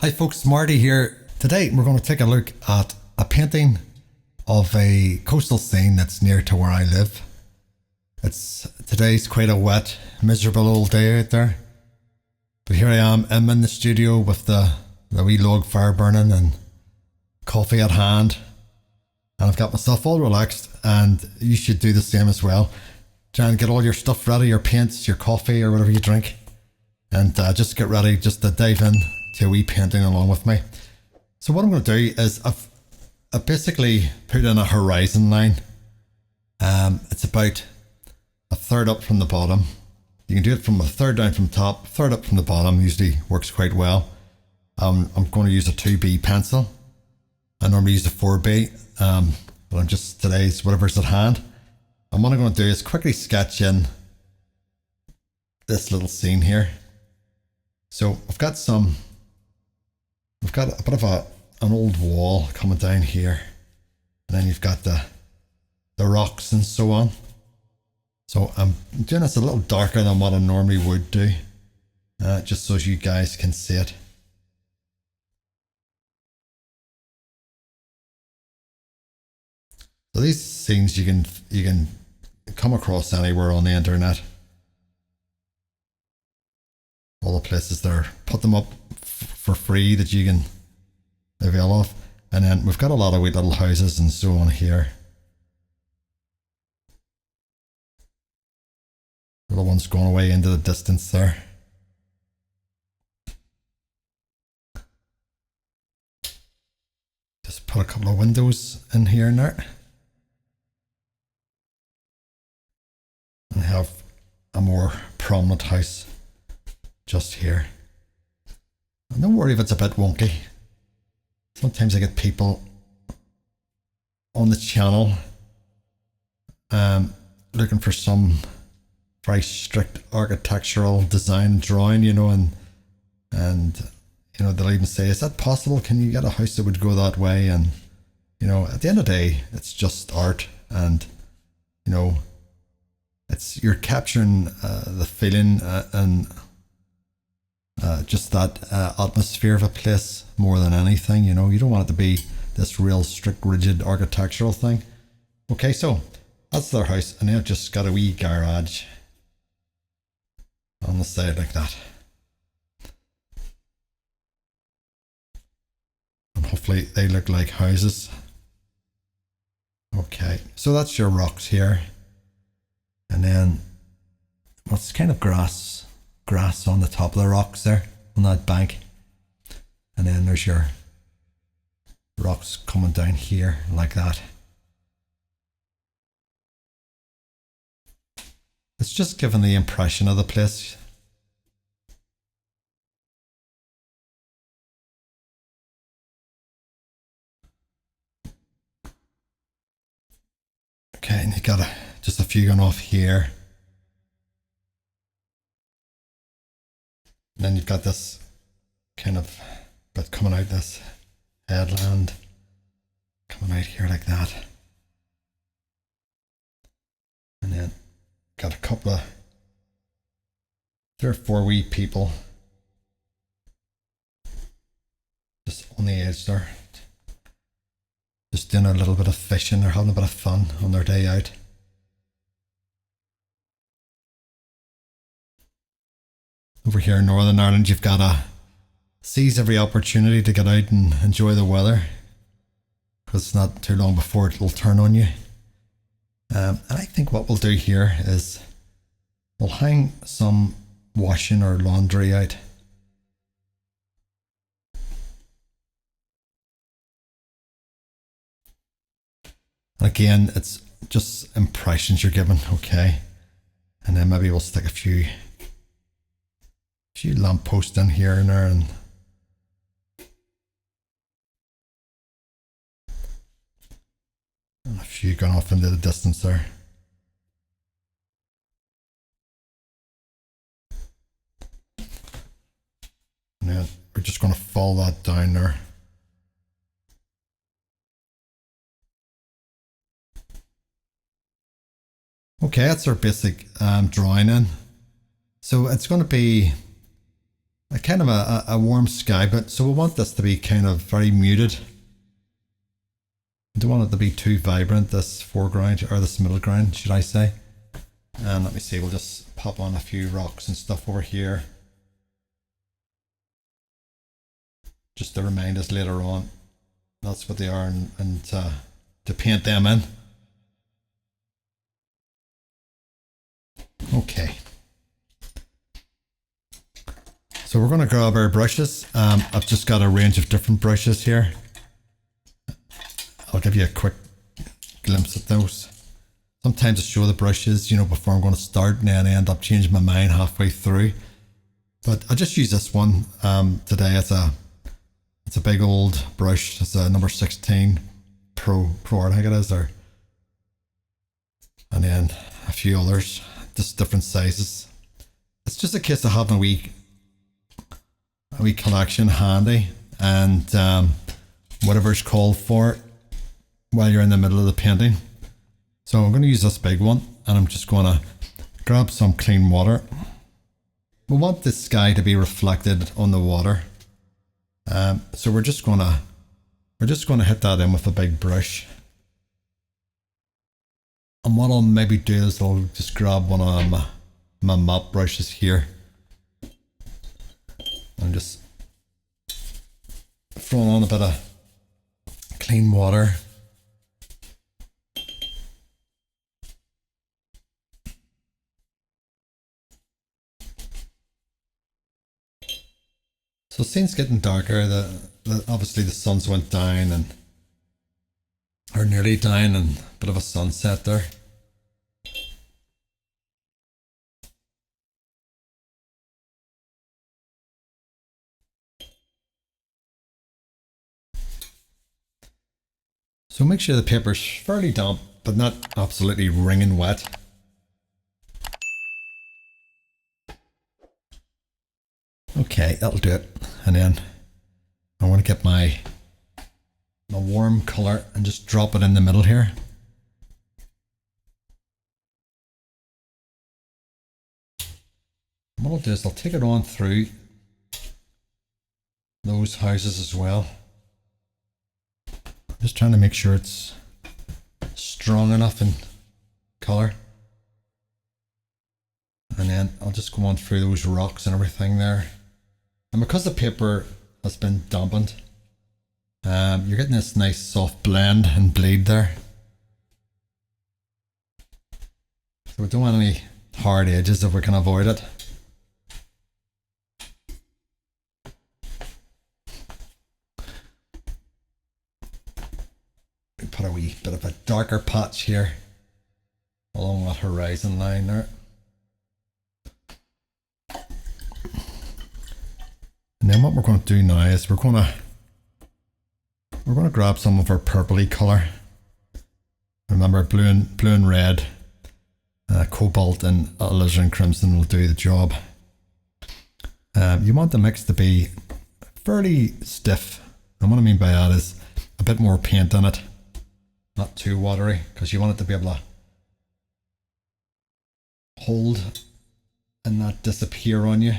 Hi folks, Marty here. Today we're going to take a look at a painting of a coastal scene that's near to where I live. Today's quite a wet, miserable old day out there. But here I am, I'm in the studio with the wee log fire burning and coffee at hand. And I've got myself all relaxed, and you should do the same as well. Try and get all your stuff ready, your paints, your coffee or whatever you drink. And just get ready just to dive in to a wee painting along with me. So what I'm going to do is I've basically put in a horizon line. It's about a third up from the bottom. You can do it from a third down from top, third up from the bottom, usually works quite well. I'm going to use a 2B pencil. I normally use a 4B, but I'm just today's whatever's at hand. And what I'm going to do is quickly sketch in this little scene here. So I've got a bit of an old wall coming down here, and then you've got the rocks and so on. So I'm doing this a little darker than what I normally would do, just so you guys can see it. So these scenes you can come across anywhere on the internet. All the places there, put them up for free that you can avail of. And then we've got a lot of wee little houses and so on here. Little ones going away into the distance there. Just put a couple of windows in here and there. And have a more prominent house just here. And don't worry if it's a bit wonky. Sometimes I get people on the channel looking for some very strict architectural design drawing, and they'll even say, is that possible? Can you get a house that would go that way? And at the end of the day, it's just art, and you're capturing the feeling and just that atmosphere of a place more than anything. You don't want it to be this real strict, rigid architectural thing. Okay, so that's their house, and they've just got a wee garage on the side like that. And hopefully they look like houses. Okay, so that's your rocks here. And then what's kind of grass on the top of the rocks there on that bank. And then there's your rocks coming down here like that. It's just giving the impression of the place. Okay, and you got just a few going off here. And then you've got this kind of bit coming out, this headland coming out here like that. And then got a couple of 3 or 4 wee people just on the edge there, just doing a little bit of fishing. They're having a bit of fun on their day out. Over here in Northern Ireland, you've got to seize every opportunity to get out and enjoy the weather, because it's not too long before it'll turn on you. And I think what we'll do here is we'll hang some washing or laundry out. And again, it's just impressions you're given, okay? And then maybe we'll stick a few lampposts in here and there, and a few going off into the distance there. And then we're just going to follow that down there. Okay, that's our basic drawing in. So it's going to be a kind of a warm sky, but so we want this to be kind of very muted. I don't want it to be too vibrant, this foreground, or this middle ground, should I say. And let me see, we'll just pop on a few rocks and stuff over here, just to remind us later on that's what they are, and to paint them in. Okay. So we're going to grab our brushes. I've just got a range of different brushes here. I'll give you a quick glimpse at those. Sometimes I show the brushes, you know, before I'm going to start, and then I end up changing my mind halfway through. But I just use this one today. It's a big old brush. It's a number 16 Pro I think it is there. And then a few others, just different sizes. It's just a case of having a wee collection handy, and whatever's called for while you're in the middle of the painting. So I'm going to use this big one, and I'm just going to grab some clean water. We want the sky to be reflected on the water, so we're just going to hit that in with a big brush. And what I'll maybe do is I'll just grab one of my mop brushes here and just throw on a bit of clean water. So the scene's getting darker. Obviously the sun's went down, and or nearly down, and a bit of a sunset there. So make sure the paper's fairly damp, but not absolutely wringing wet. Okay, that'll do it. And then I want to get my warm colour and just drop it in the middle here. And what I'll do is I'll take it on through those houses as well. I'm just trying to make sure it's strong enough in colour. And then I'll just go on through those rocks and everything there. And because the paper has been dampened, you're getting this nice soft blend and bleed there. So we don't want any hard edges if we can avoid it. We put a wee bit of a darker patch here along that horizon line there. And then what we're going to do now is we're going to grab some of our purpley colour. Remember, blue and red, cobalt and alizarin crimson will do the job. You want the mix to be fairly stiff. And what I mean by that is a bit more paint in it, not too watery, because you want it to be able to hold and not disappear on you.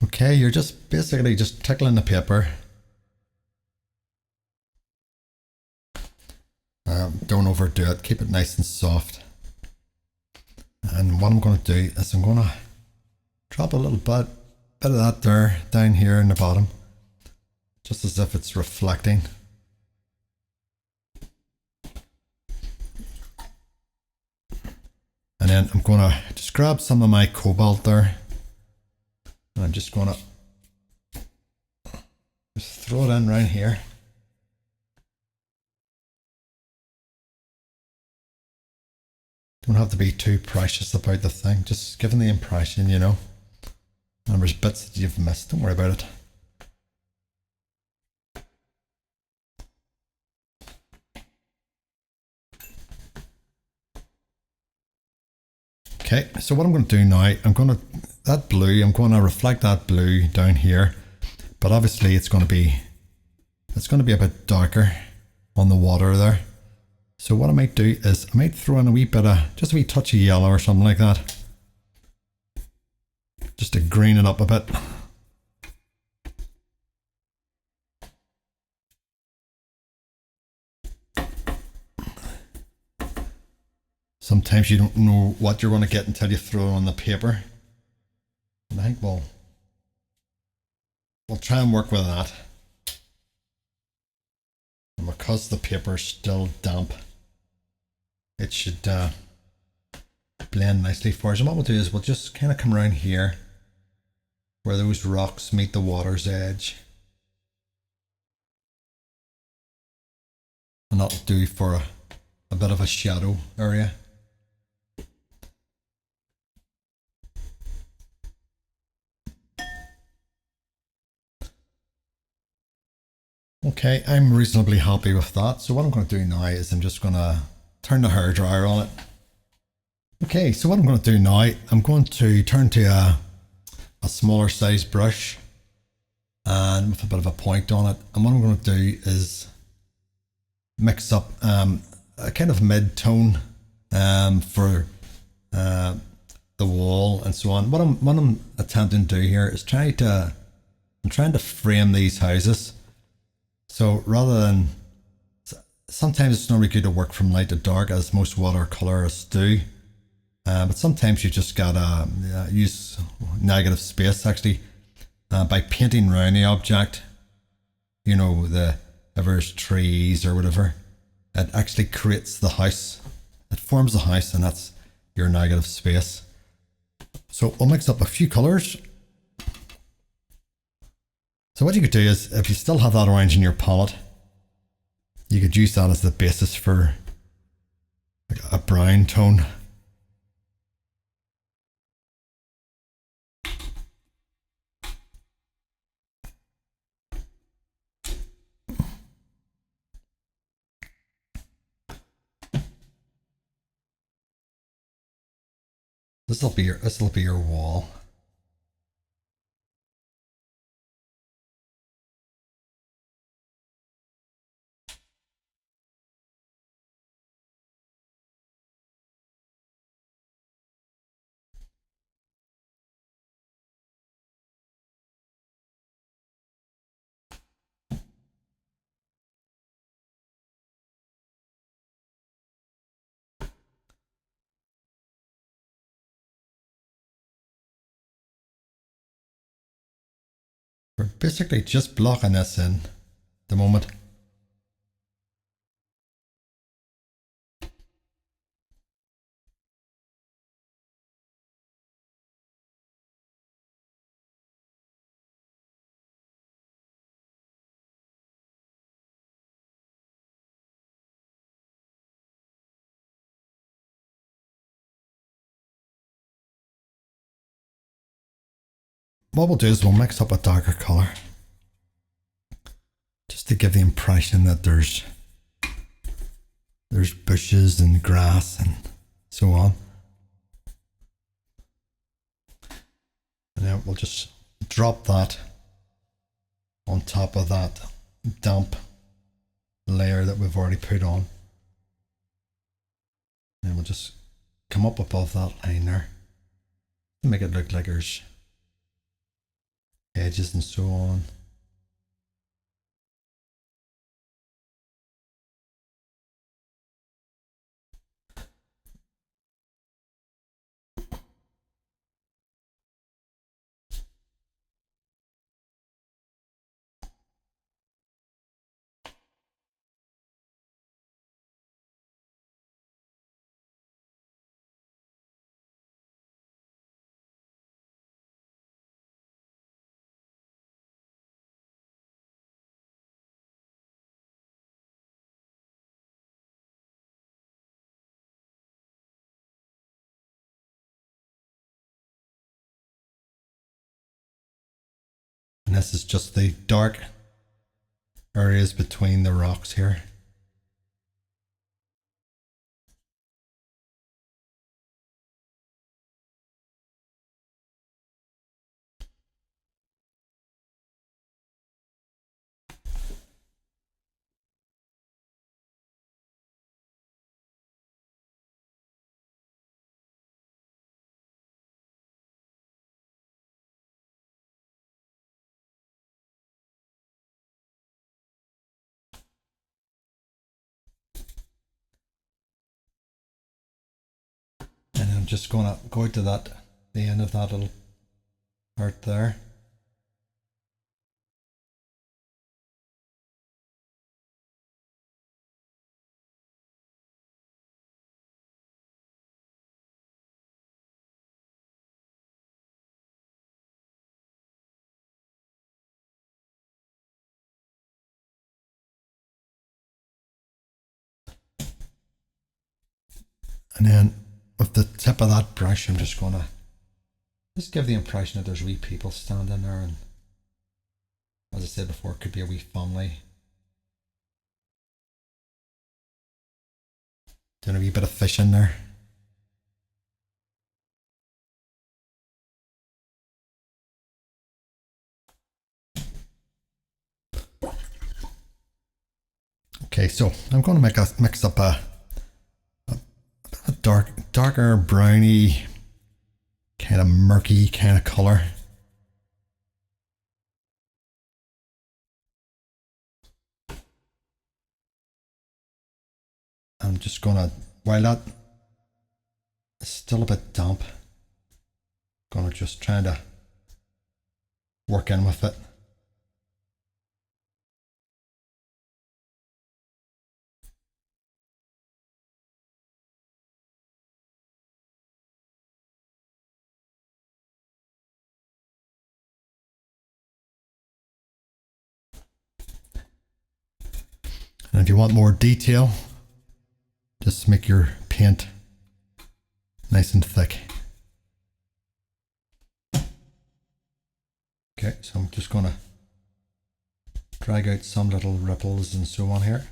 Okay, you're just basically just tickling the paper. Don't overdo it, keep it nice and soft. And what I'm going to do is I'm going to drop a little bit of that there down here in the bottom, just as if it's reflecting. And then I'm going to just grab some of my cobalt there. And I'm just going to just throw it in right here. Don't have to be too precious about the thing, just giving the impression, you know. And there's bits that you've missed, don't worry about it. Okay, so what I'm going to do now, I'm going to reflect that blue down here, but obviously it's going to be a bit darker. on the water there. So what I might do is I might throw in a wee bit of, just a wee touch of yellow or something like that, just to green it up a bit. Sometimes you don't know what you're going to get until you throw it on the paper. And I think we'll try and work with that. And because the paper is still damp, it should blend nicely for us. And what we'll do is we'll just kind of come around here where those rocks meet the water's edge. And that'll do for a bit of a shadow area. Okay, I'm reasonably happy with that. So what I'm going to do now is I'm just going to turn the hairdryer on it. Okay, so what I'm going to do now, I'm going to turn to a smaller size brush and with a bit of a point on it. And what I'm going to do is mix up a kind of mid-tone for the wall and so on. What I'm attempting to do here is I'm trying to frame these houses. So rather than, sometimes it's not really good to work from light to dark as most watercolorists do. But sometimes you just gotta use negative space actually by painting around the object. You know, if there's trees or whatever, it actually creates the house. It forms the house, and that's your negative space. So we'll mix up a few colours. So what you could do is, if you still have that orange in your palette, you could use that as the basis for like a brown tone. This will be your wall. We're basically just blocking this in at the moment. What we'll do is we'll mix up a darker colour, just to give the impression that there's bushes and grass and so on. And then we'll just drop that on top of that damp layer that we've already put on. And we'll just come up above that line there to make it look like there's edges and so on. And this is just the dark areas between the rocks here. I'm just going to go out to the end of that little part there. And then with the tip of that brush, I'm just going to just give the impression that there's wee people standing there, and as I said before, it could be a wee family doing a wee bit of fishing there. Okay, so I'm going to mix up a darker browny, kind of murky kind of color. I'm just going to, while that is still a bit damp, going to just try to work in with it. And if you want more detail, just make your paint nice and thick. Okay, so I'm just going to drag out some little ripples and so on here.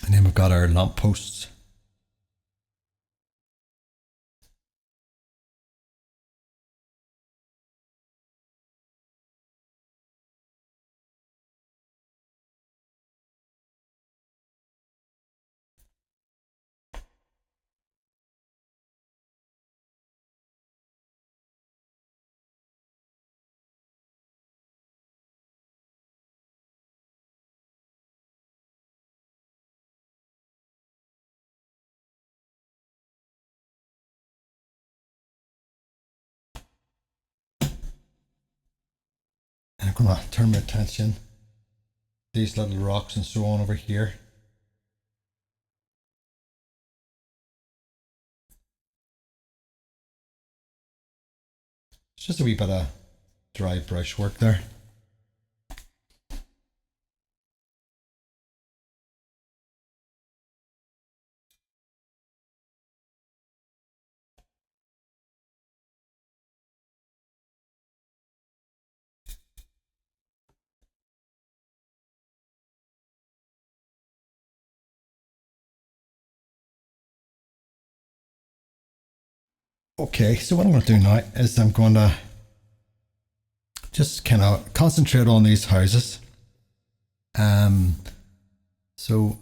And then we've got our lamp posts. And I'm going to turn my attention to these little rocks and so on over here. It's just a wee bit of dry brush work there. Okay, so what I'm going to do now is I'm going to just kind of concentrate on these houses. So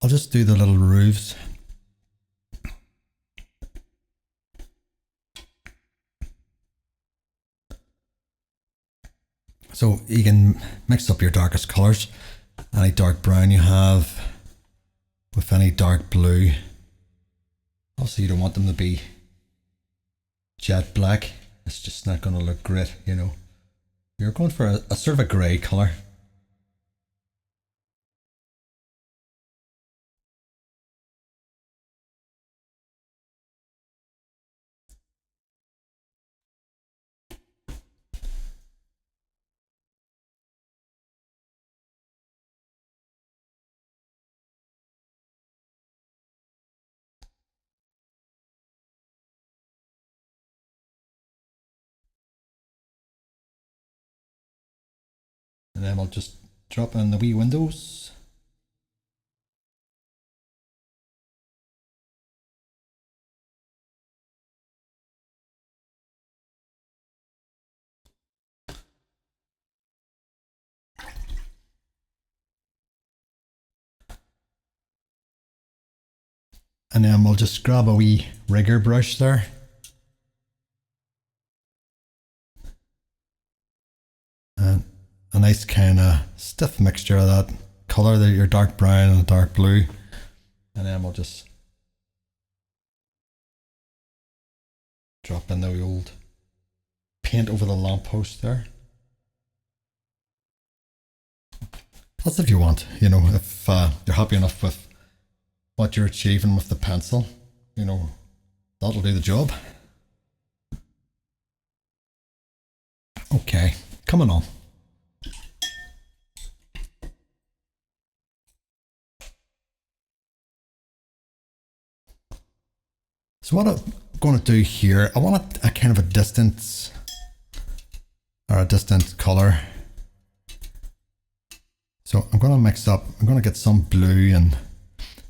I'll just do the little roofs. So you can mix up your darkest colours, any dark brown you have with any dark blue. Also, you don't want them to be jet black. It's just not going to look great, you know. You're going for a sort of a grey colour. And then we'll just drop in the wee windows. And then we'll just grab a wee rigger brush there. And a nice kind of stiff mixture of that colour, your dark brown and dark blue. And then we'll just drop in the old paint over the lamppost there. That's if you want, you know, if you're happy enough with what you're achieving with the pencil, you know, that'll do the job. Okay, coming on. So what I'm going to do here, I want a kind of a distance, or a distant color. So I'm going to mix up, I'm going to get some blue and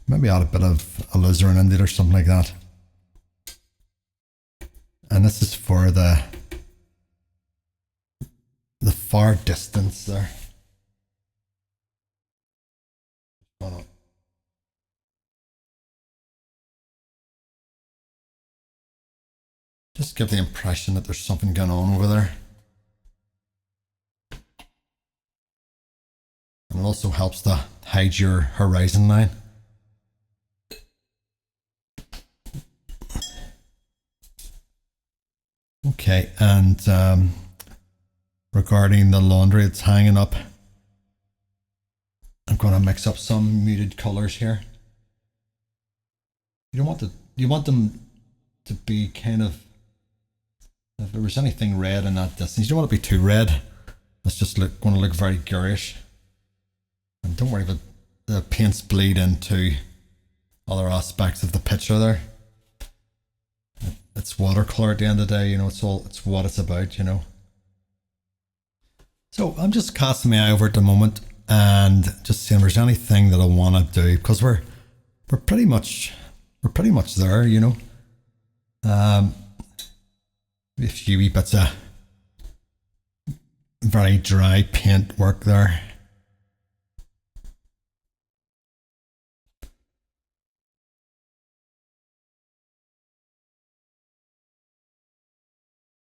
maybe add a bit of alizarin in it or something like that. And this is for the far distance there. Just give the impression that there's something going on over there. And it also helps to hide your horizon line. Okay, and regarding the laundry that's hanging up, I'm going to mix up some muted colors here. You want them to be kind of, if there was anything red in that distance, you don't want it to be too red. It's just going to look very garish. And don't worry about the paints bleed into other aspects of the picture there. It's watercolor at the end of the day, you know, it's what it's about, you know. So I'm just casting my eye over at the moment and just seeing if there's anything that I want to do, because we're pretty much there, you know. A few wee bits of very dry paint work there.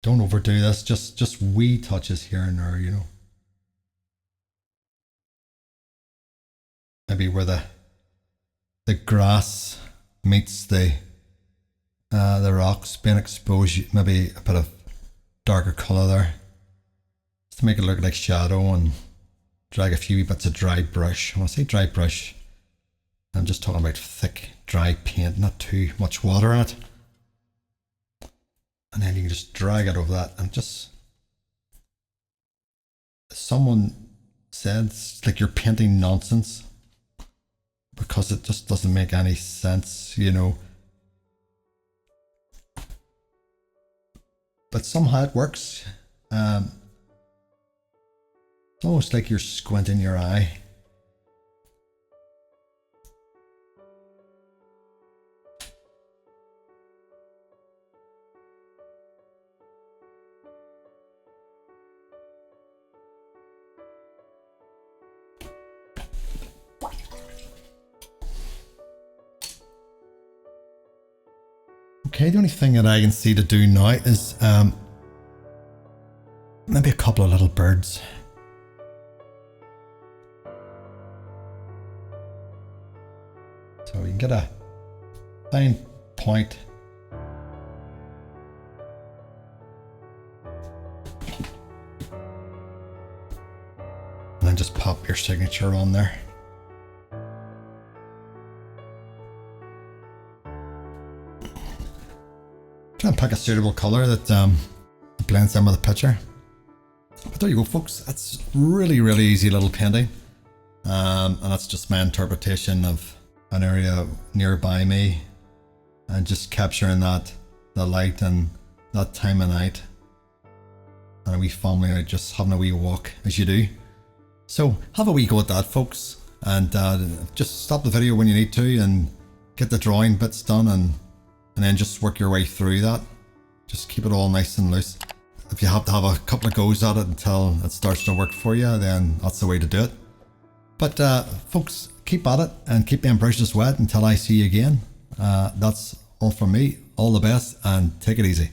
Don't overdo this, just wee touches here and there, you know. Maybe where the grass meets the rocks being exposed, maybe a bit of darker colour there. Just to make it look like shadow, and drag a few bits of dry brush. When I say dry brush, I'm just talking about thick, dry paint, not too much water in it. And then you can just drag it over that, and just, someone said it's like you're painting nonsense, because it just doesn't make any sense, you know. But somehow it works. It's almost like you're squinting your eye. Okay, the only thing that I can see to do now is maybe a couple of little birds. So we can get a fine point. And then just pop your signature on there. Try and pick a suitable colour that blends in with the picture. But there you go, folks. That's really, really easy little painting. And that's just my interpretation of an area nearby me, and just capturing the light and that time of night, and a wee family out just having a wee walk as you do. So have a wee go at that, folks, and just stop the video when you need to and get the drawing bits done, and then just work your way through that. Just keep it all nice and loose. If you have to have a couple of goes at it until it starts to work for you, then that's the way to do it. But folks, keep at it and keep them brushes wet until I see you again. That's all from me. All the best and take it easy.